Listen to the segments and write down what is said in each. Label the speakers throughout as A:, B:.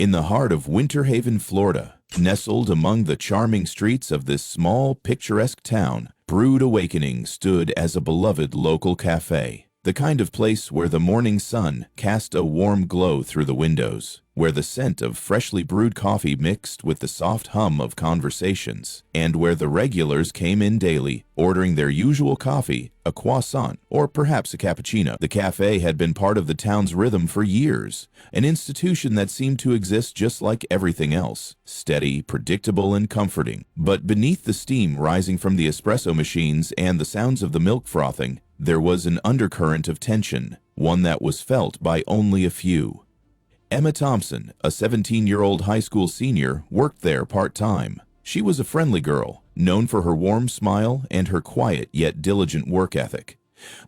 A: In the heart of Winter Haven, Florida, nestled among the charming streets of this small, picturesque town, Brewed Awakening stood as a beloved local café. The kind of place where the morning sun cast a warm glow through the windows, where the scent of freshly brewed coffee mixed with the soft hum of conversations, and where the regulars came in daily, ordering their usual coffee, a croissant, or perhaps a cappuccino. The cafe had been part of the town's rhythm for years, an institution that seemed to exist just like everything else, steady, predictable, and comforting. But beneath the steam rising from the espresso machines and the sounds of the milk frothing, there was an undercurrent of tension, one that was felt by only a few. Emma Thompson, a 17-year-old high school senior, worked there part-time. She was a friendly girl, known for her warm smile and her quiet yet diligent work ethic.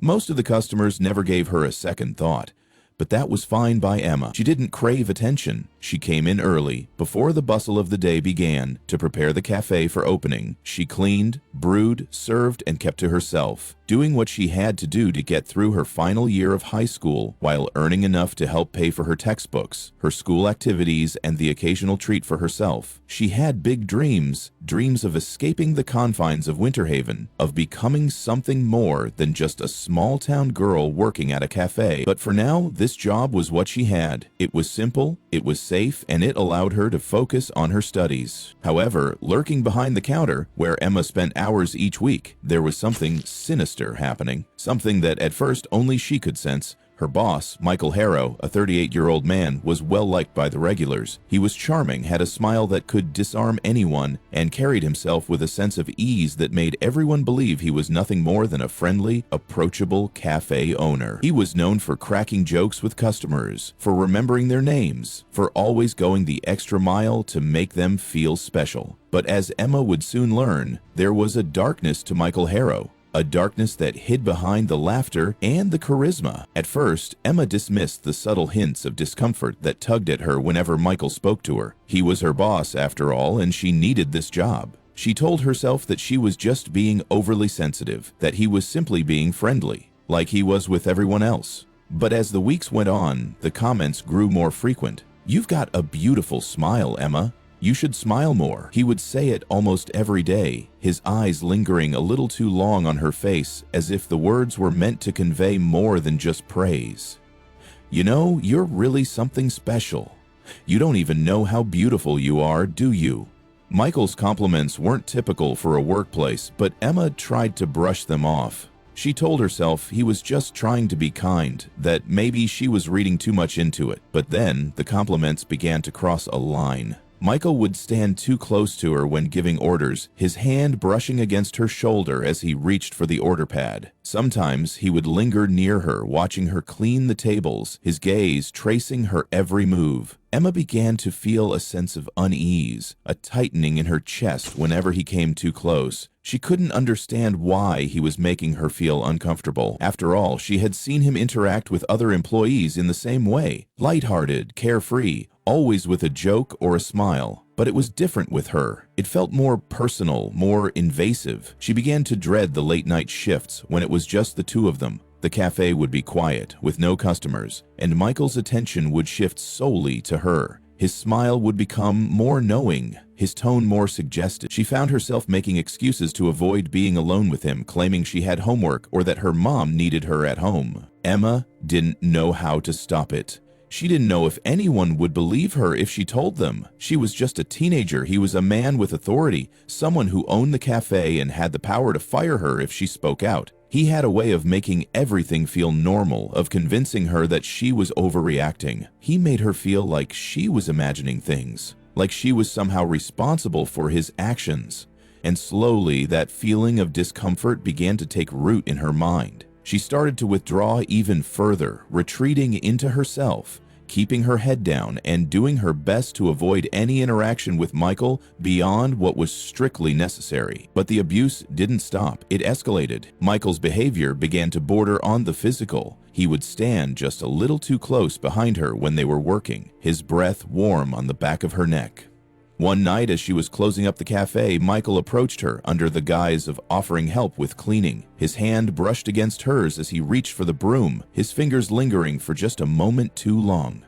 A: Most of the customers never gave her a second thought, but that was fine by Emma. She didn't crave attention. She came in early, before the bustle of the day began, to prepare the cafe for opening. She cleaned, brewed, served, and kept to herself, doing what she had to do to get through her final year of high school while earning enough to help pay for her textbooks, her school activities, and the occasional treat for herself. She had big dreams, dreams of escaping the confines of Winter Haven, of becoming something more than just a small-town girl working at a cafe. But for now, this job was what she had. It was simple, it was safe, and it allowed her to focus on her studies. However, lurking behind the counter, where Emma spent hours each week, there was something sinister happening, something that at first only she could sense. Her boss, Michael Harrow, a 38-year-old man, was well-liked by the regulars. He was charming, had a smile that could disarm anyone, and carried himself with a sense of ease that made everyone believe he was nothing more than a friendly, approachable cafe owner. He was known for cracking jokes with customers, for remembering their names, for always going the extra mile to make them feel special. But as Emma would soon learn, there was a darkness to Michael Harrow. A darkness that hid behind the laughter and the charisma. At first, Emma dismissed the subtle hints of discomfort that tugged at her whenever Michael spoke to her. He was her boss, after all, and she needed this job. She told herself that she was just being overly sensitive, that he was simply being friendly, like he was with everyone else. But as the weeks went on, the comments grew more frequent. "You've got a beautiful smile, Emma. You should smile more." He would say it almost every day, his eyes lingering a little too long on her face, as if the words were meant to convey more than just praise. "You know, you're really something special. You don't even know how beautiful you are, do you?" Michael's compliments weren't typical for a workplace, but Emma tried to brush them off. She told herself he was just trying to be kind, that maybe she was reading too much into it. But then the compliments began to cross a line. Michael would stand too close to her when giving orders, his hand brushing against her shoulder as he reached for the order pad. Sometimes he would linger near her, watching her clean the tables, his gaze tracing her every move. Emma began to feel a sense of unease, a tightening in her chest whenever he came too close. She couldn't understand why he was making her feel uncomfortable. After all, she had seen him interact with other employees in the same way, lighthearted, carefree, always with a joke or a smile. But it was different with her. It felt more personal, more invasive. She began to dread the late-night shifts when it was just the two of them. The cafe would be quiet, with no customers, and Michael's attention would shift solely to her. His smile would become more knowing, his tone more suggestive. She found herself making excuses to avoid being alone with him, claiming she had homework or that her mom needed her at home. Emma didn't know how to stop it. She didn't know if anyone would believe her if she told them. She was just a teenager. He was a man with authority, someone who owned the cafe and had the power to fire her if she spoke out. He had a way of making everything feel normal, of convincing her that she was overreacting. He made her feel like she was imagining things, like she was somehow responsible for his actions. And slowly, that feeling of discomfort began to take root in her mind. She started to withdraw even further, retreating into herself, keeping her head down and doing her best to avoid any interaction with Michael beyond what was strictly necessary. But the abuse didn't stop. It escalated. Michael's behavior began to border on the physical. He would stand just a little too close behind her when they were working, his breath warm on the back of her neck. One night, as she was closing up the cafe, Michael approached her under the guise of offering help with cleaning. His hand brushed against hers as he reached for the broom, his fingers lingering for just a moment too long.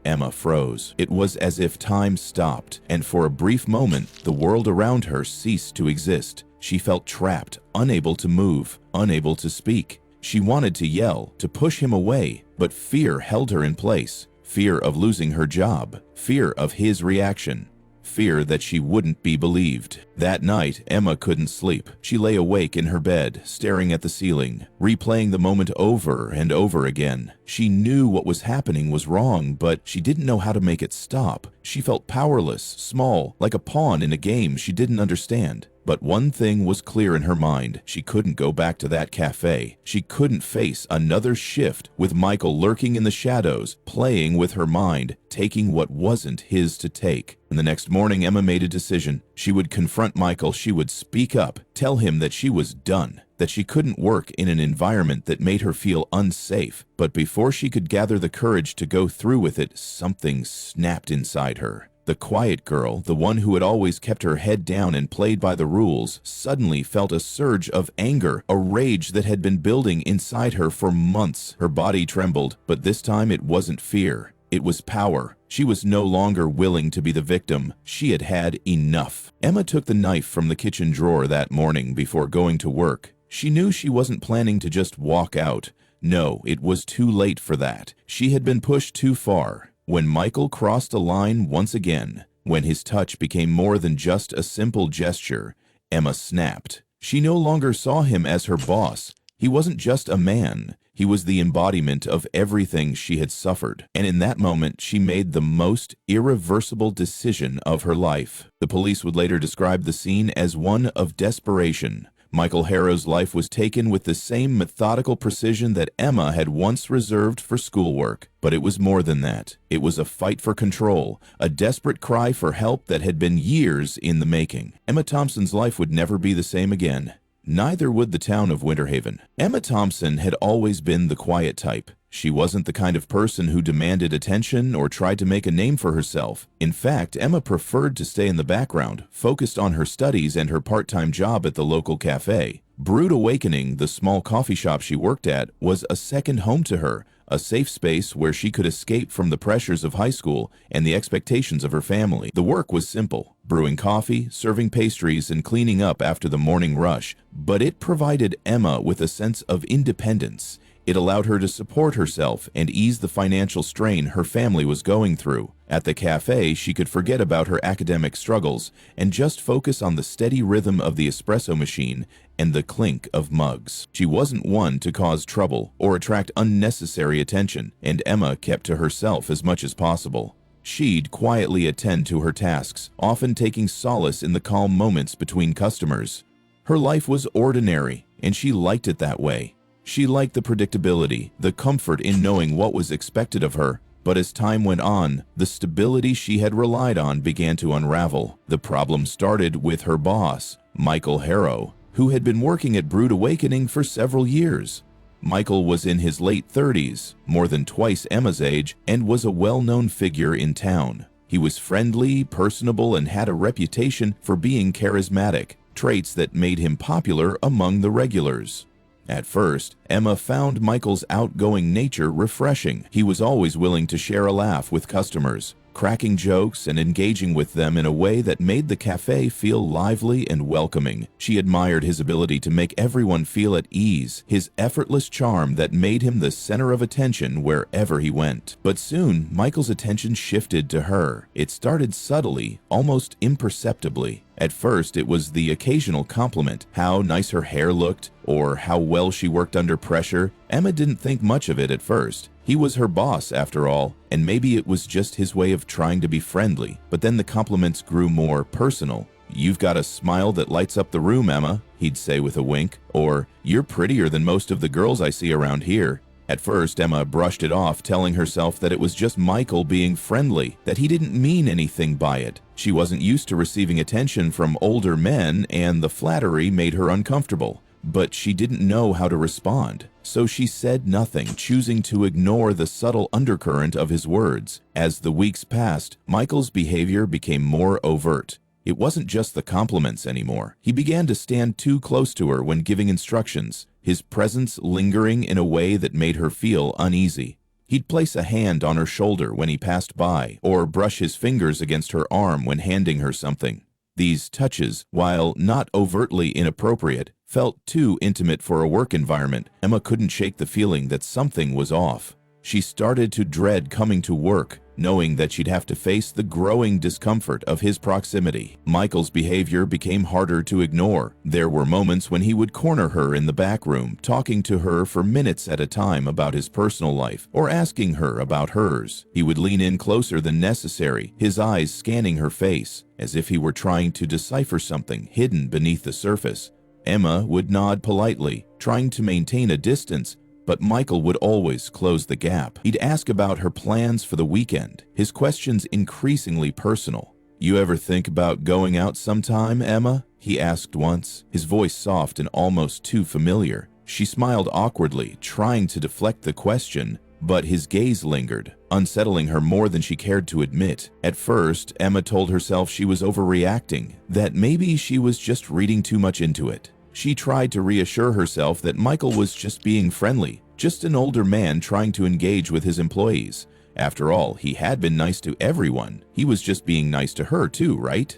A: Emma froze. It was as if time stopped, and for a brief moment, the world around her ceased to exist. She felt trapped, unable to move, unable to speak. She wanted to yell, to push him away, but fear held her in place. Fear of losing her job, fear of his reaction, fear that she wouldn't be believed. That night, Emma couldn't sleep. She lay awake in her bed, staring at the ceiling, replaying the moment over and over again. She knew what was happening was wrong, but she didn't know how to make it stop. She felt powerless, small, like a pawn in a game she didn't understand. But one thing was clear in her mind. She couldn't go back to that cafe. She couldn't face another shift with Michael lurking in the shadows, playing with her mind, taking what wasn't his to take. And the next morning, Emma made a decision. She would confront Michael. She would speak up, tell him that she was done, that she couldn't work in an environment that made her feel unsafe. But before she could gather the courage to go through with it, something snapped inside her. The quiet girl, the one who had always kept her head down and played by the rules, suddenly felt a surge of anger, a rage that had been building inside her for months. Her body trembled, but this time it wasn't fear. It was power. She was no longer willing to be the victim. She had had enough. Emma took the knife from the kitchen drawer that morning before going to work. She knew she wasn't planning to just walk out. No, it was too late for that. She had been pushed too far. When Michael crossed a line once again, when his touch became more than just a simple gesture, Emma snapped. She no longer saw him as her boss. He wasn't just a man. He was the embodiment of everything she had suffered. And in that moment, she made the most irreversible decision of her life. The police would later describe the scene as one of desperation. Michael Harrow's life was taken with the same methodical precision that Emma had once reserved for schoolwork. But it was more than that. It was a fight for control, a desperate cry for help that had been years in the making. Emma Thompson's life would never be the same again. Neither would the town of Winter Haven. Emma Thompson had always been the quiet type. She wasn't the kind of person who demanded attention or tried to make a name for herself. In fact, Emma preferred to stay in the background, focused on her studies and her part-time job at the local cafe. Brewed Awakening, the small coffee shop she worked at, was a second home to her, a safe space where she could escape from the pressures of high school and the expectations of her family. The work was simple, brewing coffee, serving pastries, and cleaning up after the morning rush, but it provided Emma with a sense of independence. It allowed her to support herself and ease the financial strain her family was going through. At the cafe, she could forget about her academic struggles and just focus on the steady rhythm of the espresso machine and the clink of mugs. She wasn't one to cause trouble or attract unnecessary attention, and Emma kept to herself as much as possible. She'd quietly attend to her tasks, often taking solace in the calm moments between customers. Her life was ordinary, and she liked it that way. She liked the predictability, the comfort in knowing what was expected of her. But as time went on, the stability she had relied on began to unravel. The problem started with her boss, Michael Harrow, who had been working at Brewed Awakening for several years. Michael was in his late 30s, more than twice Emma's age, and was a well-known figure in town. He was friendly, personable, and had a reputation for being charismatic, traits that made him popular among the regulars. At first, Emma found Michael's outgoing nature refreshing. He was always willing to share a laugh with customers, cracking jokes and engaging with them in a way that made the cafe feel lively and welcoming. She admired his ability to make everyone feel at ease, his effortless charm that made him the center of attention wherever he went. But soon, Michael's attention shifted to her. It started subtly, almost imperceptibly. At first, it was the occasional compliment, how nice her hair looked, or how well she worked under pressure. Emma didn't think much of it at first. He was her boss, after all, and maybe it was just his way of trying to be friendly. But then the compliments grew more personal. "You've got a smile that lights up the room, Emma," he'd say with a wink. Or, "You're prettier than most of the girls I see around here." At first, Emma brushed it off, telling herself that it was just Michael being friendly, that he didn't mean anything by it. She wasn't used to receiving attention from older men, and the flattery made her uncomfortable. But she didn't know how to respond, so she said nothing, choosing to ignore the subtle undercurrent of his words. As the weeks passed, Michael's behavior became more overt. It wasn't just the compliments anymore. He began to stand too close to her when giving instructions, his presence lingering in a way that made her feel uneasy. He'd place a hand on her shoulder when he passed by, or brush his fingers against her arm when handing her something. These touches, while not overtly inappropriate, felt too intimate for a work environment. Emma couldn't shake the feeling that something was off. She started to dread coming to work, knowing that she'd have to face the growing discomfort of his proximity. Michael's behavior became harder to ignore. There were moments when he would corner her in the back room, talking to her for minutes at a time about his personal life, or asking her about hers. He would lean in closer than necessary, his eyes scanning her face, as if he were trying to decipher something hidden beneath the surface. Emma would nod politely, trying to maintain a distance, but Michael would always close the gap. He'd ask about her plans for the weekend, his questions increasingly personal. "You ever think about going out sometime, Emma?" he asked once, his voice soft and almost too familiar. She smiled awkwardly, trying to deflect the question, but his gaze lingered, unsettling her more than she cared to admit. At first, Emma told herself she was overreacting, that maybe she was just reading too much into it. She tried to reassure herself that Michael was just being friendly, just an older man trying to engage with his employees. After all, he had been nice to everyone. He was just being nice to her too, right?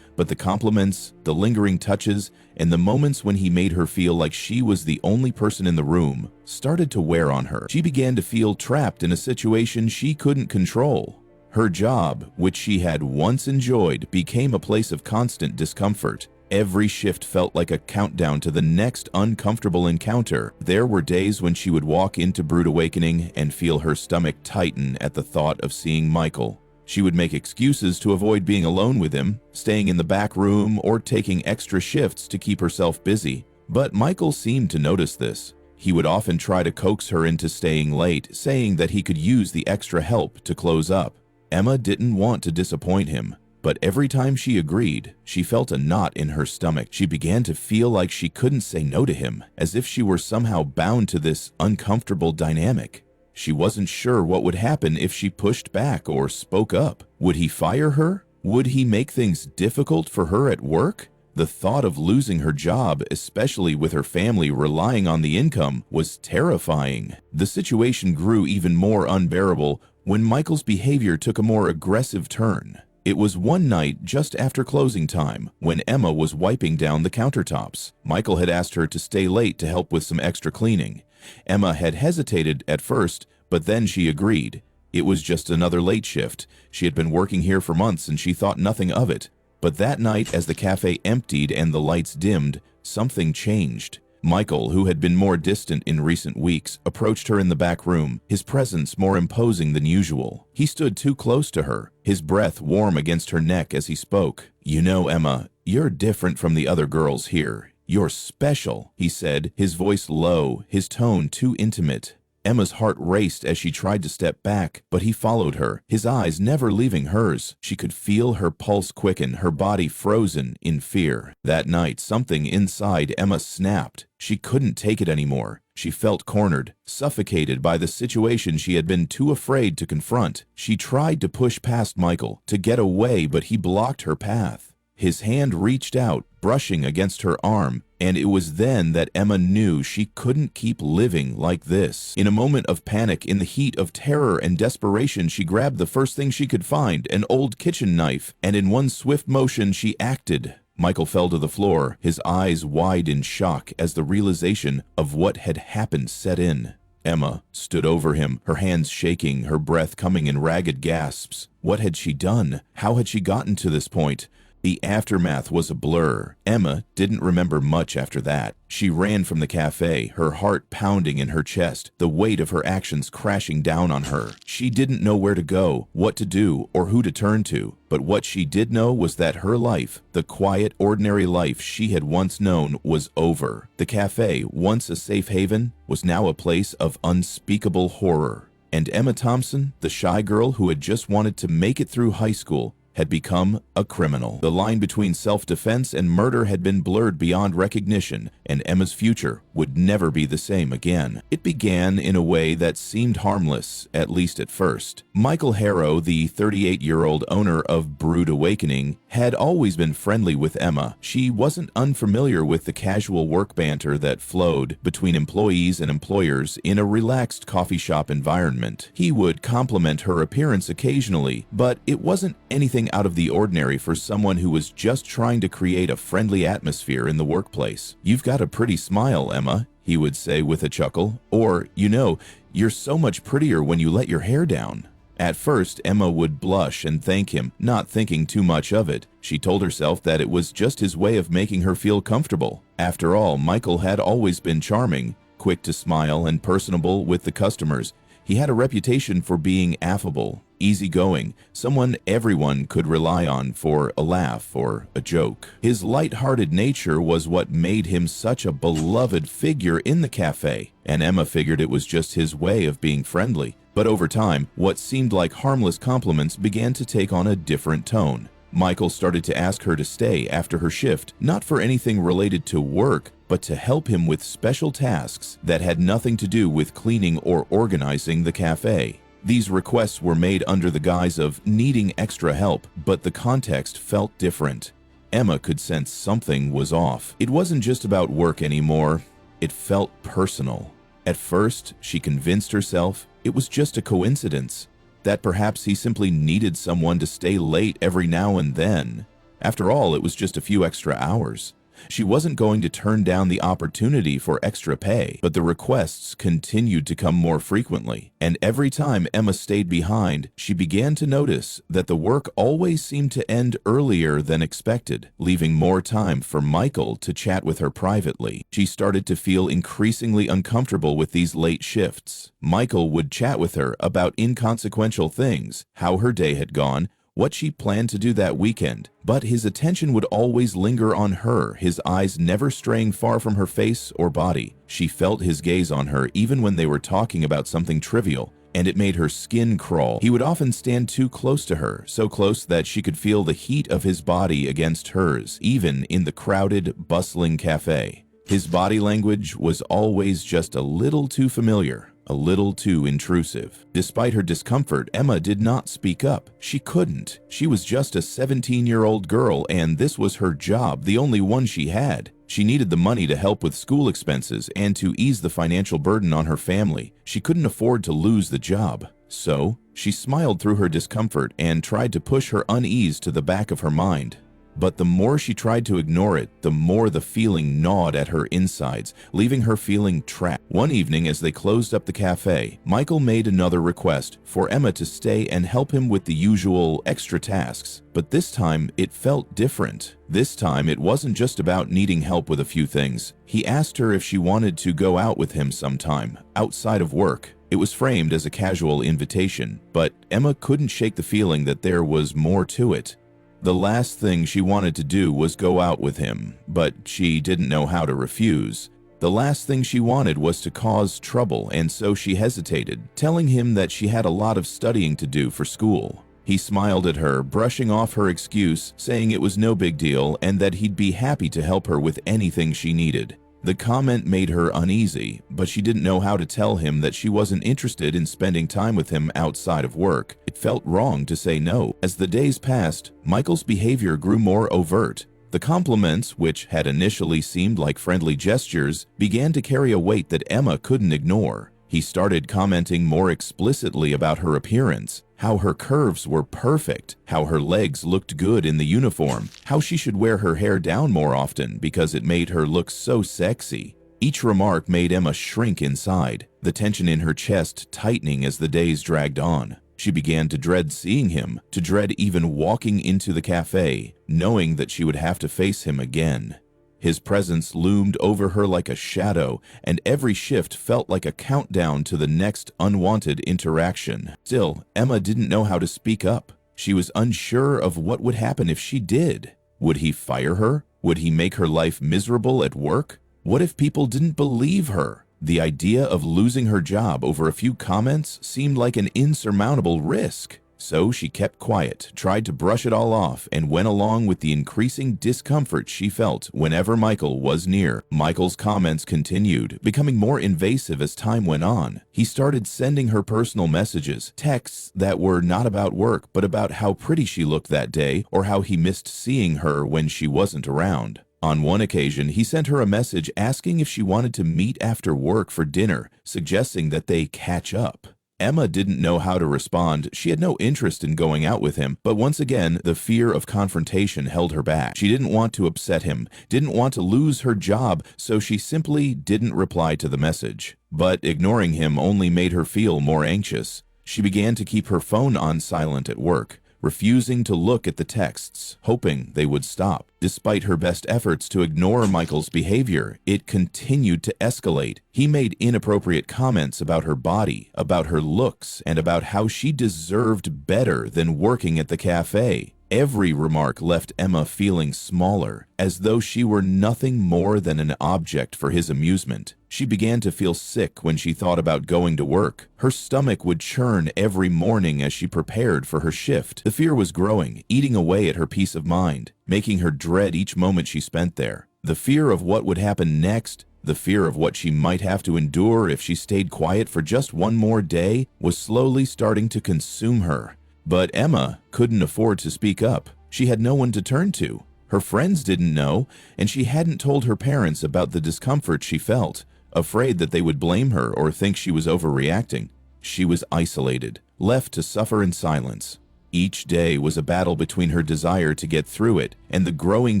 A: But the compliments, the lingering touches, and the moments when he made her feel like she was the only person in the room started to wear on her. She began to feel trapped in a situation she couldn't control. Her job, which she had once enjoyed, became a place of constant discomfort. Every shift felt like a countdown to the next uncomfortable encounter. There were days when she would walk into Brewed Awakening and feel her stomach tighten at the thought of seeing Michael. She would make excuses to avoid being alone with him, staying in the back room or taking extra shifts to keep herself busy. But Michael seemed to notice this. He would often try to coax her into staying late, saying that he could use the extra help to close up. Emma didn't want to disappoint him, but every time she agreed, she felt a knot in her stomach. She began to feel like she couldn't say no to him, as if she were somehow bound to this uncomfortable dynamic. She wasn't sure what would happen if she pushed back or spoke up. Would he fire her? Would he make things difficult for her at work? The thought of losing her job, especially with her family relying on the income, was terrifying. The situation grew even more unbearable when Michael's behavior took a more aggressive turn. It was one night just after closing time, when Emma was wiping down the countertops. Michael had asked her to stay late to help with some extra cleaning. Emma had hesitated at first, but then she agreed. It was just another late shift. She had been working here for months and she thought nothing of it. But that night, as the cafe emptied and the lights dimmed, something changed. Michael, who had been more distant in recent weeks, approached her in the back room, his presence more imposing than usual. He stood too close to her, his breath warm against her neck as he spoke. "You know, Emma, you're different from the other girls here. You're special," he said, his voice low, his tone too intimate. Emma's heart raced as she tried to step back, but he followed her, his eyes never leaving hers. She could feel her pulse quicken, her body frozen in fear. That night, something inside Emma snapped. She couldn't take it anymore. She felt cornered, suffocated by the situation she had been too afraid to confront. She tried to push past Michael, to get away, but he blocked her path. His hand reached out, brushing against her arm, and it was then that Emma knew she couldn't keep living like this. In a moment of panic, in the heat of terror and desperation, she grabbed the first thing she could find, an old kitchen knife, and in one swift motion she acted. Michael fell to the floor, his eyes wide in shock as the realization of what had happened set in. Emma stood over him, her hands shaking, her breath coming in ragged gasps. What had she done? How had she gotten to this point? The aftermath was a blur. Emma didn't remember much after that. She ran from the cafe, her heart pounding in her chest, the weight of her actions crashing down on her. She didn't know where to go, what to do, or who to turn to. But what she did know was that her life, the quiet, ordinary life she had once known, was over. The cafe, once a safe haven, was now a place of unspeakable horror. And Emma Thompson, the shy girl who had just wanted to make it through high school, had become a criminal. The line between self-defense and murder had been blurred beyond recognition, and Emma's future would never be the same again. It began in a way that seemed harmless, at least at first. Michael Harrow, the 38-year-old owner of Brewed Awakening, had always been friendly with Emma. She wasn't unfamiliar with the casual work banter that flowed between employees and employers in a relaxed coffee shop environment. He would compliment her appearance occasionally, but it wasn't anything out of the ordinary for someone who was just trying to create a friendly atmosphere in the workplace. "You've got a pretty smile, Emma," he would say with a chuckle. Or, "You're so much prettier when you let your hair down." At first, Emma would blush and thank him, not thinking too much of it. She told herself that it was just his way of making her feel comfortable. After all, Michael had always been charming, quick to smile, and personable with the customers. He had a reputation for being affable, easygoing, someone everyone could rely on for a laugh or a joke. His light-hearted nature was what made him such a beloved figure in the cafe, and Emma figured it was just his way of being friendly. But over time, what seemed like harmless compliments began to take on a different tone. Michael started to ask her to stay after her shift, not for anything related to work, but to help him with special tasks that had nothing to do with cleaning or organizing the cafe. These requests were made under the guise of needing extra help, but the context felt different. Emma could sense something was off. It wasn't just about work anymore. It felt personal. At first, she convinced herself it was just a coincidence, that perhaps he simply needed someone to stay late every now and then. After all, it was just a few extra hours. She wasn't going to turn down the opportunity for extra pay, but the requests continued to come more frequently. And every time Emma stayed behind, she began to notice that the work always seemed to end earlier than expected, leaving more time for Michael to chat with her privately. She started to feel increasingly uncomfortable with these late shifts. Michael would chat with her about inconsequential things, how her day had gone, what she planned to do that weekend, but his attention would always linger on her, his eyes never straying far from her face or body. She felt his gaze on her even when they were talking about something trivial, and it made her skin crawl. He would often stand too close to her, so close that she could feel the heat of his body against hers, even in the crowded, bustling cafe. His body language was always just a little too familiar, a little too intrusive. Despite her discomfort, Emma did not speak up. She couldn't. She was just a 17-year-old girl, and this was her job, the only one she had. She needed the money to help with school expenses and to ease the financial burden on her family. She couldn't afford to lose the job. So, she smiled through her discomfort and tried to push her unease to the back of her mind. But the more she tried to ignore it, the more the feeling gnawed at her insides, leaving her feeling trapped. One evening, as they closed up the cafe, Michael made another request for Emma to stay and help him with the usual extra tasks. But this time, it felt different. This time, it wasn't just about needing help with a few things. He asked her if she wanted to go out with him sometime, outside of work. It was framed as a casual invitation, but Emma couldn't shake the feeling that there was more to it. The last thing she wanted to do was go out with him, but she didn't know how to refuse. The last thing she wanted was to cause trouble, and so she hesitated, telling him that she had a lot of studying to do for school. He smiled at her, brushing off her excuse, saying it was no big deal and that he'd be happy to help her with anything she needed. The comment made her uneasy, but she didn't know how to tell him that she wasn't interested in spending time with him outside of work. It felt wrong to say no. As the days passed, Michael's behavior grew more overt. The compliments, which had initially seemed like friendly gestures, began to carry a weight that Emma couldn't ignore. He started commenting more explicitly about her appearance, how her curves were perfect, how her legs looked good in the uniform, how she should wear her hair down more often because it made her look so sexy. Each remark made Emma shrink inside, the tension in her chest tightening as the days dragged on. She began to dread seeing him, to dread even walking into the cafe, knowing that she would have to face him again. His presence loomed over her like a shadow, and every shift felt like a countdown to the next unwanted interaction. Still, Emma didn't know how to speak up. She was unsure of what would happen if she did. Would he fire her? Would he make her life miserable at work? What if people didn't believe her? The idea of losing her job over a few comments seemed like an insurmountable risk. So she kept quiet, tried to brush it all off, and went along with the increasing discomfort she felt whenever Michael was near. Michael's comments continued, becoming more invasive as time went on. He started sending her personal messages, texts that were not about work, but about how pretty she looked that day or how he missed seeing her when she wasn't around. On one occasion, he sent her a message asking if she wanted to meet after work for dinner, suggesting that they catch up. Emma didn't know how to respond. She had no interest in going out with him, but once again, the fear of confrontation held her back. She didn't want to upset him, didn't want to lose her job, so she simply didn't reply to the message. But ignoring him only made her feel more anxious. She began to keep her phone on silent at work, refusing to look at the texts, hoping they would stop. Despite her best efforts to ignore Michael's behavior, it continued to escalate. He made inappropriate comments about her body, about her looks, and about how she deserved better than working at the cafe. Every remark left Emma feeling smaller, as though she were nothing more than an object for his amusement. She began to feel sick when she thought about going to work. Her stomach would churn every morning as she prepared for her shift. The fear was growing, eating away at her peace of mind, making her dread each moment she spent there. The fear of what would happen next, the fear of what she might have to endure if she stayed quiet for just one more day, was slowly starting to consume her. But Emma couldn't afford to speak up. She had no one to turn to. Her friends didn't know, and she hadn't told her parents about the discomfort she felt, afraid that they would blame her or think she was overreacting. She was isolated, left to suffer in silence. Each day was a battle between her desire to get through it and the growing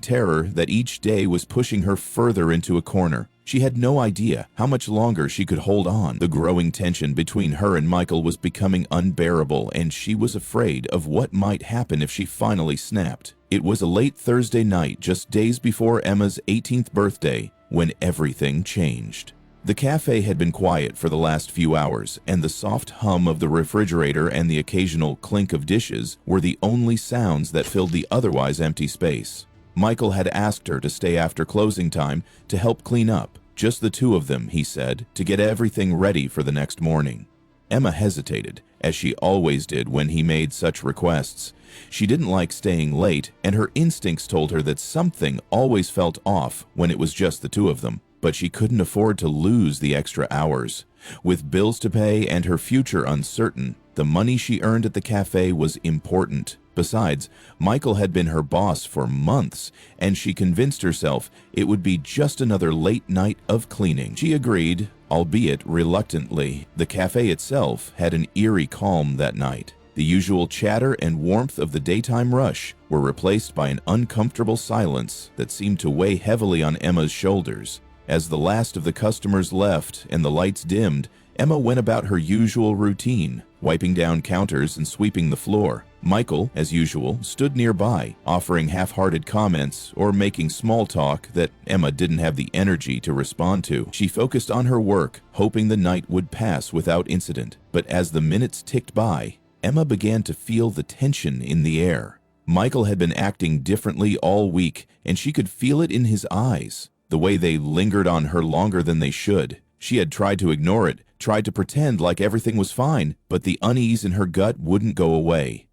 A: terror that each day was pushing her further into a corner. She had no idea how much longer she could hold on. The growing tension between her and Michael was becoming unbearable, and she was afraid of what might happen if she finally snapped. It was a late Thursday night, just days before Emma's 18th birthday, when everything changed. The cafe had been quiet for the last few hours, and the soft hum of the refrigerator and the occasional clink of dishes were the only sounds that filled the otherwise empty space. Michael had asked her to stay after closing time to help clean up. Just the two of them, he said, to get everything ready for the next morning. Emma hesitated, as she always did when he made such requests. She didn't like staying late, and her instincts told her that something always felt off when it was just the two of them. But she couldn't afford to lose the extra hours. With bills to pay and her future uncertain, the money she earned at the cafe was important. Besides, Michael had been her boss for months, and she convinced herself it would be just another late night of cleaning. She agreed, albeit reluctantly. The cafe itself had an eerie calm that night. The usual chatter and warmth of the daytime rush were replaced by an uncomfortable silence that seemed to weigh heavily on Emma's shoulders. As the last of the customers left and the lights dimmed, Emma went about her usual routine, wiping down counters and sweeping the floor. Michael, as usual, stood nearby, offering half-hearted comments or making small talk that Emma didn't have the energy to respond to. She focused on her work, hoping the night would pass without incident. But as the minutes ticked by, Emma began to feel the tension in the air. Michael had been acting differently all week, and she could feel it in his eyes, the way they lingered on her longer than they should. She had tried to ignore it, tried to pretend like everything was fine, but the unease in her gut wouldn't go away.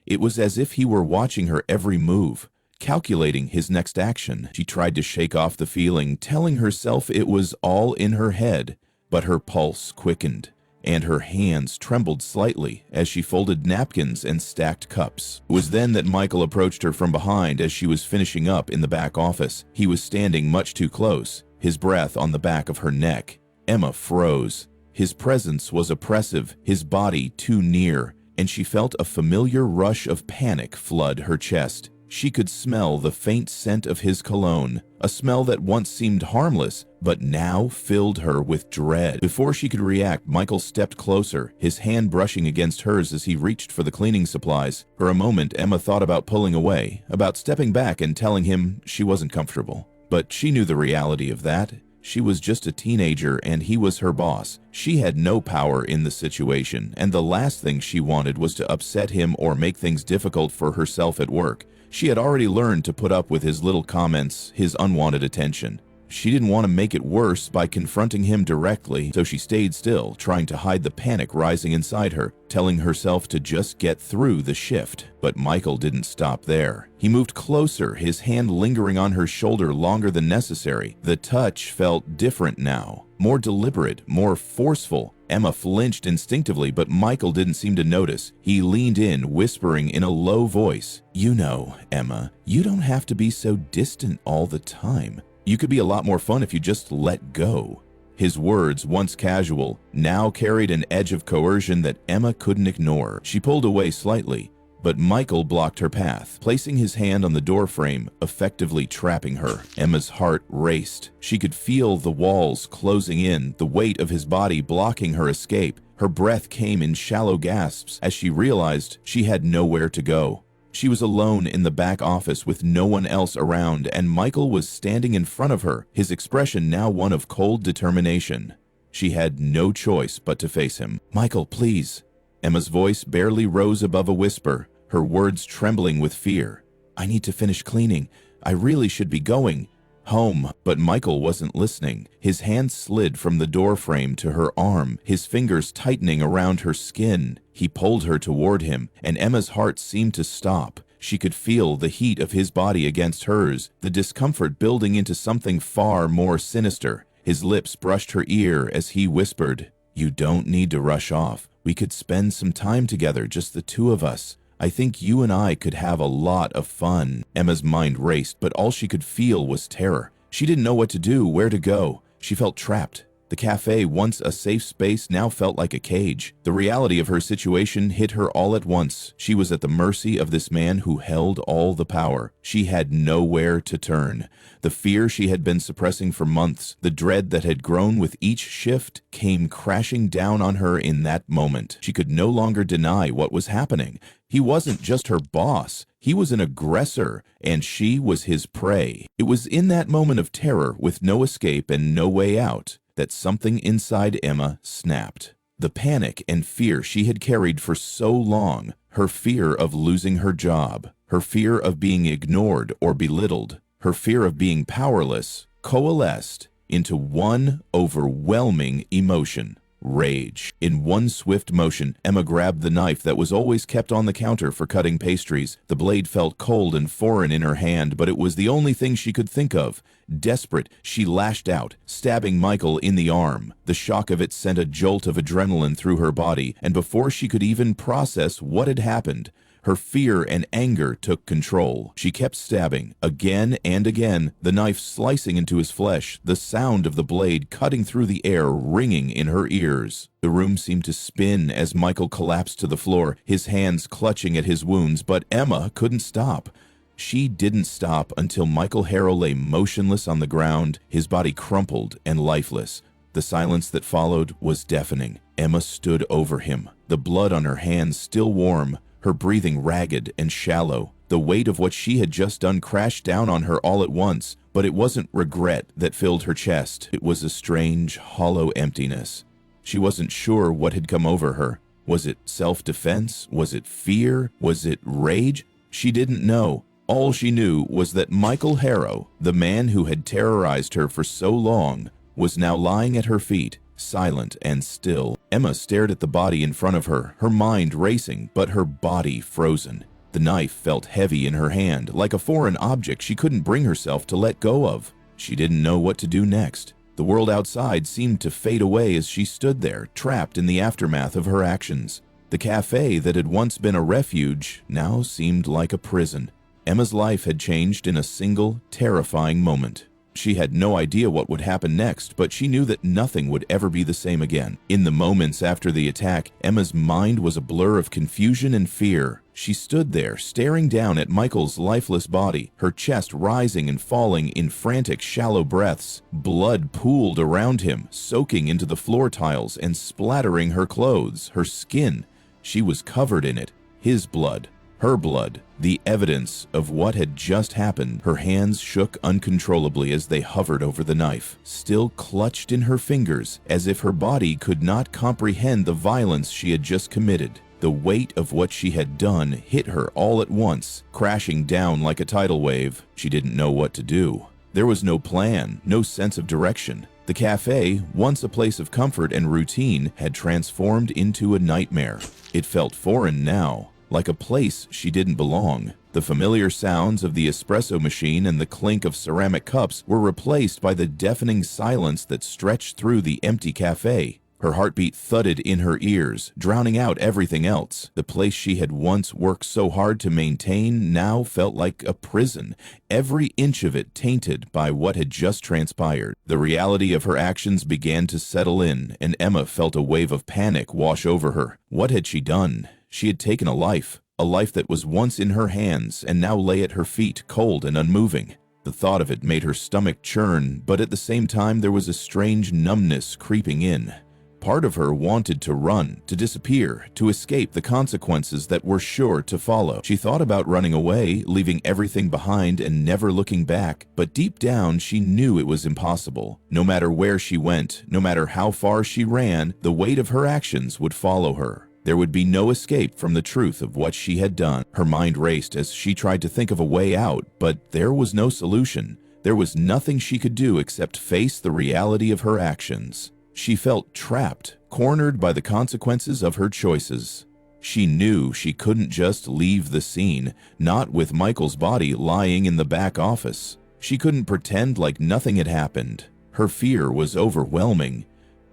A: It was as if he were watching her every move, calculating his next action. She tried to shake off the feeling, telling herself it was all in her head, but her pulse quickened, and her hands trembled slightly as she folded napkins and stacked cups. It was then that Michael approached her from behind as she was finishing up in the back office. He was standing much too close, his breath on the back of her neck. Emma froze. His presence was oppressive, his body too near, and she felt a familiar rush of panic flood her chest. She could smell the faint scent of his cologne, a smell that once seemed harmless, but now filled her with dread. Before she could react, Michael stepped closer, his hand brushing against hers as he reached for the cleaning supplies. For a moment, Emma thought about pulling away, about stepping back and telling him she wasn't comfortable. But she knew the reality of that. She was just a teenager and he was her boss. She had no power in the situation, and the last thing she wanted was to upset him or make things difficult for herself at work. She had already learned to put up with his little comments, his unwanted attention. She didn't want to make it worse by confronting him directly, so she stayed still, trying to hide the panic rising inside her, telling herself to just get through the shift. But Michael didn't stop there. He moved closer, his hand lingering on her shoulder longer than necessary. The touch felt different now, more deliberate, more forceful. Emma flinched instinctively, but Michael didn't seem to notice. He leaned in, whispering in a low voice, "You know, Emma, you don't have to be so distant all the time. You could be a lot more fun if you just let go." His words, once casual, now carried an edge of coercion that Emma couldn't ignore. She pulled away slightly, but Michael blocked her path, placing his hand on the doorframe, effectively trapping her. Emma's heart raced. She could feel the walls closing in, the weight of his body blocking her escape. Her breath came in shallow gasps as she realized she had nowhere to go. She was alone in the back office with no one else around, and Michael was standing in front of her, his expression now one of cold determination. She had no choice but to face him. "Michael, please." Emma's voice barely rose above a whisper, her words trembling with fear. "I need to finish cleaning. I really should be going home." But Michael wasn't listening. His hand slid from the doorframe to her arm, his fingers tightening around her skin. He pulled her toward him, and Emma's heart seemed to stop. She could feel the heat of his body against hers, the discomfort building into something far more sinister. His lips brushed her ear as he whispered, "You don't need to rush off. We could spend some time together, just the two of us. I think you and I could have a lot of fun." Emma's mind raced, but all she could feel was terror. She didn't know what to do, where to go. She felt trapped. The cafe, once a safe space, now felt like a cage. The reality of her situation hit her all at once. She was at the mercy of this man who held all the power. She had nowhere to turn. The fear she had been suppressing for months, the dread that had grown with each shift, came crashing down on her in that moment. She could no longer deny what was happening. He wasn't just her boss. He was an aggressor, and she was his prey. It was in that moment of terror, with no escape and no way out, that something inside Emma snapped. The panic and fear she had carried for so long, her fear of losing her job, her fear of being ignored or belittled, her fear of being powerless, coalesced into one overwhelming emotion: rage. In one swift motion, Emma grabbed the knife that was always kept on the counter for cutting pastries. The blade felt cold and foreign in her hand, but it was the only thing she could think of. Desperate, she lashed out, stabbing Michael in the arm. The shock of it sent a jolt of adrenaline through her body, and before she could even process what had happened, her fear and anger took control. She kept stabbing, again and again, the knife slicing into his flesh, the sound of the blade cutting through the air ringing in her ears. The room seemed to spin as Michael collapsed to the floor, his hands clutching at his wounds, but Emma couldn't stop. She didn't stop until Michael Harrow lay motionless on the ground, his body crumpled and lifeless. The silence that followed was deafening. Emma stood over him, the blood on her hands still warm, her breathing ragged and shallow. The weight of what she had just done crashed down on her all at once, but it wasn't regret that filled her chest. It was a strange, hollow emptiness. She wasn't sure what had come over her. Was it self-defense? Was it fear? Was it rage? She didn't know. All she knew was that Michael Harrow, the man who had terrorized her for so long, was now lying at her feet, silent and still. Emma stared at the body in front of her, her mind racing, but her body frozen. The knife felt heavy in her hand, like a foreign object she couldn't bring herself to let go of. She didn't know what to do next. The world outside seemed to fade away as she stood there, trapped in the aftermath of her actions. The cafe that had once been a refuge now seemed like a prison. Emma's life had changed in a single, terrifying moment. She had no idea what would happen next, but she knew that nothing would ever be the same again. In the moments after the attack, Emma's mind was a blur of confusion and fear. She stood there, staring down at Michael's lifeless body, her chest rising and falling in frantic, shallow breaths. Blood pooled around him, soaking into the floor tiles and splattering her clothes, her skin. She was covered in it. His blood. Her blood, the evidence of what had just happened. Her hands shook uncontrollably as they hovered over the knife, still clutched in her fingers, as if her body could not comprehend the violence she had just committed. The weight of what she had done hit her all at once, crashing down like a tidal wave. She didn't know what to do. There was no plan, no sense of direction. The cafe, once a place of comfort and routine, had transformed into a nightmare. It felt foreign now, like a place she didn't belong. The familiar sounds of the espresso machine and the clink of ceramic cups were replaced by the deafening silence that stretched through the empty cafe. Her heartbeat thudded in her ears, drowning out everything else. The place she had once worked so hard to maintain now felt like a prison, every inch of it tainted by what had just transpired. The reality of her actions began to settle in, and Emma felt a wave of panic wash over her. What had she done? She had taken a life that was once in her hands and now lay at her feet, cold and unmoving. The thought of it made her stomach churn, but at the same time there was a strange numbness creeping in. Part of her wanted to run, to disappear, to escape the consequences that were sure to follow. She thought about running away, leaving everything behind and never looking back, but deep down she knew it was impossible. No matter where she went, no matter how far she ran, the weight of her actions would follow her. There would be no escape from the truth of what she had done. Her mind raced as she tried to think of a way out, but there was no solution. There was nothing she could do except face the reality of her actions. She felt trapped, cornered by the consequences of her choices. She knew she couldn't just leave the scene, not with Michael's body lying in the back office. She couldn't pretend like nothing had happened. Her fear was overwhelming,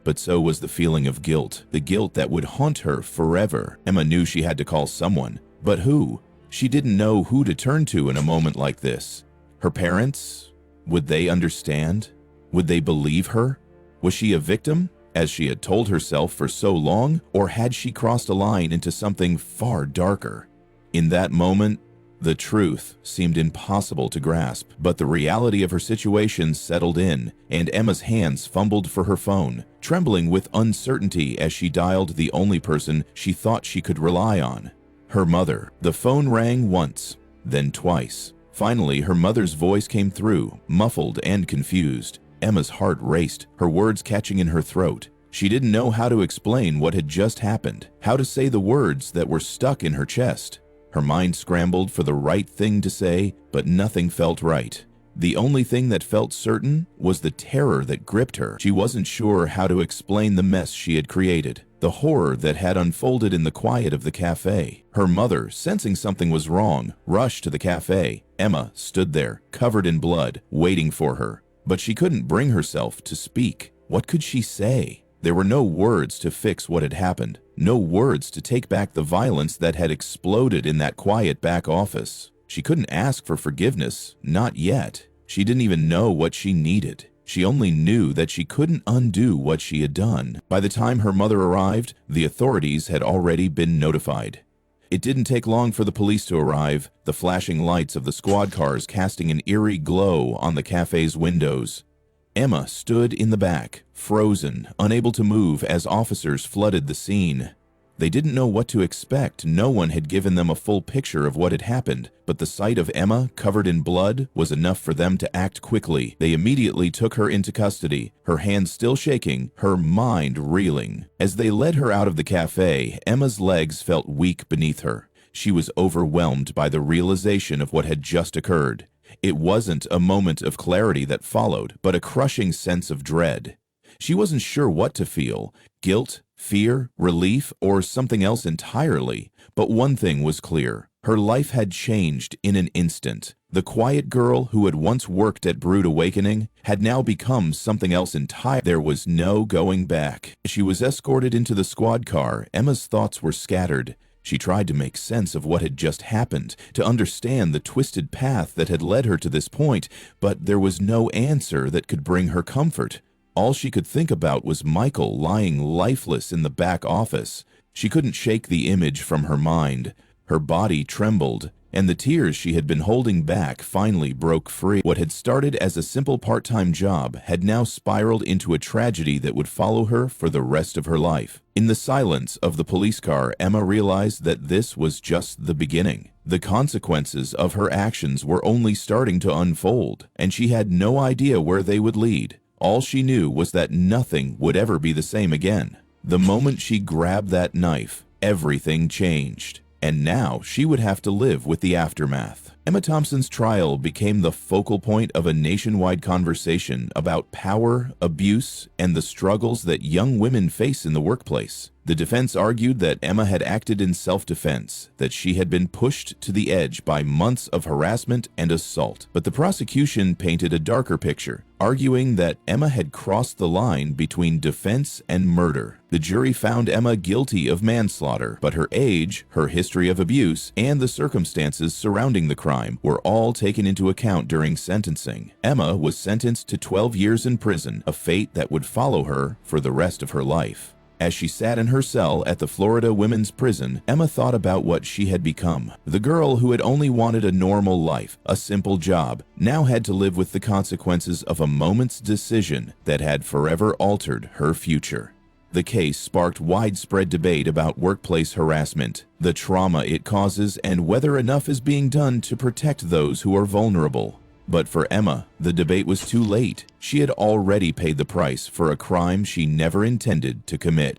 A: but so was the feeling of guilt, the guilt that would haunt her forever. Emma knew she had to call someone, but who? She didn't know who to turn to in a moment like this. Her parents? Would they understand? Would they believe her? Was she a victim, as she had told herself for so long, or had she crossed a line into something far darker? In that moment, the truth seemed impossible to grasp, but the reality of her situation settled in, and Emma's hands fumbled for her phone, trembling with uncertainty as she dialed the only person she thought she could rely on: her mother. The phone rang once, then twice. Finally, her mother's voice came through, muffled and confused. Emma's heart raced, her words catching in her throat. She didn't know how to explain what had just happened, how to say the words that were stuck in her chest. Her mind scrambled for the right thing to say, but nothing felt right. The only thing that felt certain was the terror that gripped her. She wasn't sure how to explain the mess she had created, the horror that had unfolded in the quiet of the cafe. Her mother, sensing something was wrong, rushed to the cafe. Emma stood there, covered in blood, waiting for her. But she couldn't bring herself to speak. What could she say? There were no words to fix what had happened, no words to take back the violence that had exploded in that quiet back office. She couldn't ask for forgiveness, not yet. She didn't even know what she needed. She only knew that she couldn't undo what she had done. By the time her mother arrived, the authorities had already been notified. It didn't take long for the police to arrive, the flashing lights of the squad cars casting an eerie glow on the cafe's windows. Emma stood in the back, frozen, unable to move as officers flooded the scene. They didn't know what to expect. No one had given them a full picture of what had happened, but the sight of Emma covered in blood was enough for them to act quickly. They immediately took her into custody, her hands still shaking, her mind reeling. As they led her out of the cafe, Emma's legs felt weak beneath her. She was overwhelmed by the realization of what had just occurred. It wasn't a moment of clarity that followed, but a crushing sense of dread. She wasn't sure what to feel: guilt, fear, relief, or something else entirely. But one thing was clear. Her life had changed in an instant. The quiet girl who had once worked at Brewed Awakening had now become something else entirely. There was no going back. As she was escorted into the squad car, Emma's thoughts were scattered. She tried to make sense of what had just happened, to understand the twisted path that had led her to this point, but there was no answer that could bring her comfort. All she could think about was Michael lying lifeless in the back office. She couldn't shake the image from her mind. Her body trembled, and the tears she had been holding back finally broke free. What had started as a simple part-time job had now spiraled into a tragedy that would follow her for the rest of her life. In the silence of the police car, Emma realized that this was just the beginning. The consequences of her actions were only starting to unfold, and she had no idea where they would lead. All she knew was that nothing would ever be the same again. The moment she grabbed that knife, everything changed. and now she would have to live with the aftermath. Emma Thompson's trial became the focal point of a nationwide conversation about power, abuse, and the struggles that young women face in the workplace. The defense argued that Emma had acted in self-defense, that she had been pushed to the edge by months of harassment and assault. But the prosecution painted a darker picture, arguing that Emma had crossed the line between defense and murder. The jury found Emma guilty of manslaughter, but her age, her history of abuse, and the circumstances surrounding the crime were all taken into account during sentencing. Emma was sentenced to 12 years in prison, a fate that would follow her for the rest of her life. As she sat in her cell at the Florida Women's Prison, Emma thought about what she had become. The girl who had only wanted a normal life, a simple job, now had to live with the consequences of a moment's decision that had forever altered her future. The case sparked widespread debate about workplace harassment, the trauma it causes, and whether enough is being done to protect those who are vulnerable. But for Emma, the debate was too late. She had already paid the price for a crime she never intended to commit.